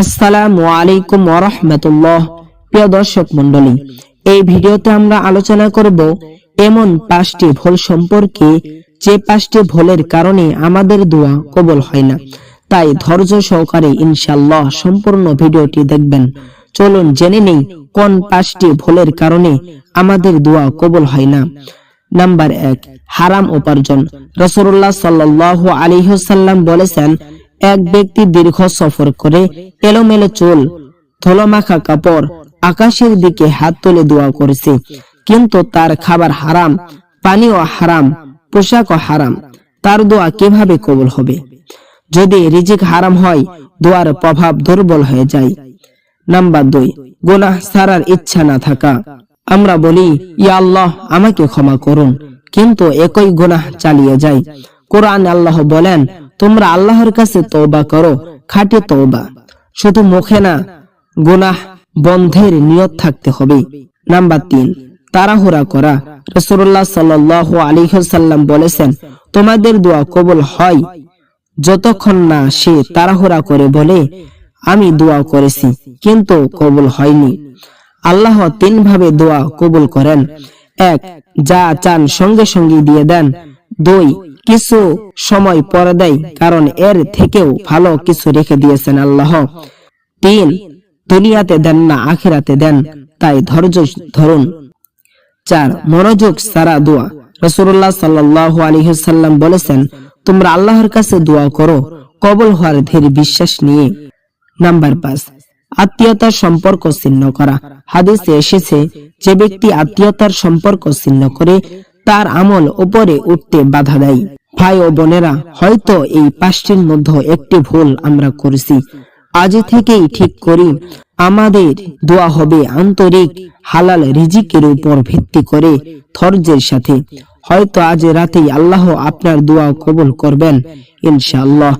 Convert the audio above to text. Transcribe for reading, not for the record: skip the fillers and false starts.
আসসালামু আলাইকুম ওয়া রাহমাতুল্লাহ। প্রিয় দর্শক মণ্ডলী, এই ভিডিওতে আমরা আলোচনা করব এমন 5টি ভুল সম্পর্কে যে 5টি ভুলের কারণে আমাদের দোয়া কবুল হয় না। তাই ধৈর্য সহকারে ইনশাআল্লাহ সম্পূর্ণ ভিডিওটি দেখবেন। চলুন জেনে নেই কোন 5টি ভুলের কারণে আমাদের দোয়া কবুল হয় না। নাম্বার 1, হারাম উপার্জন। রাসূলুল্লাহ সাল্লাল্লাহু আলাইহি ওয়াসাল্লাম বলেছেন, এক ব্যক্তি দীর্ঘ সফর করে এলোমেলো চুল, ধুলোমাখা কাপড়, আকাশের দিকে হাত তুলে দোয়া করেছে, কিন্তু তার খাবার হারাম, পানিও হারাম, পোশাকও হারাম। তার দোয়া কিভাবে কবুল হবে? যদি রিজিক হারাম হয়, দোয়ার প্রভাব দুর্বল হয়ে যায়। নাম্বার 2, গুনাহ ছাড়ার ইচ্ছা না থাকা। আমরা বলি, ইয়া আল্লাহ আমাকে ক্ষমা করুন, কিন্তু একই গুনাহ চালিয়ে যায়। কোরআনে আল্লাহ বলেন, তোমরা আল্লাহর কাছে তওবা করো, খাঁটি তওবা। শুধু মুখে না, গুনাহ বন্ধের নিয়ত থাকতে হবে। নাম্বার 3, তাড়াহুড়া করা। রাসূলুল্লাহ সাল্লাল্লাহু আলাইহি ওয়াসাল্লাম বলেছেন, তোমাদের দোয়া কবুল হয় যতক্ষণ না সে তাড়াহুড়া করে বলে, আমি দোয়া করেছি কিন্তু কবুল হয়নি। আল্লাহ 3 ভাবে দোয়া কবুল করেন। 1, যা চান সঙ্গে সঙ্গে দিয়ে দেন। 2, কিছু সময় পরে দেয়, কারণ এর থেকেও ভালো কিছু রেখে দিয়েছেন আল্লাহ। 3, দুনিয়াতে দেন না, আখিরাতে দেন, তাই ধৈর্য ধরুন। 4, মনোযোগ ছাড়া দোয়া। রাসূলুল্লাহ সাল্লাল্লাহু আলাইহি ওয়াসাল্লাম বলেছেন, তোমরা আল্লাহর কাছে দোয়া করো কবুল হওয়ার দৃঢ় বিশ্বাস নিয়ে। নাম্বার 5, আত্মীয়তার সম্পর্ক ছিন্ন করা। হাদিসে এসেছে, যে ব্যক্তি আত্মীয়তার সম্পর্ক ছিন্ন করে তার আমল উপরে উঠতে বাধা দেয়। ভাই ও বোনেরা, হয়তো এই 5টির মধ্যে একটি ভুল আমরা করেছি। আজ থেকেই ঠিক করি, আমাদের দোয়া হবে আন্তরিক হালাল রিজিকের উপর ভিত্তি করে ধৈর্যের সাথে। হয়তো আজ রাতেই আল্লাহ আপনার দোয়া কবুল করবেন ইনশাআল্লাহ।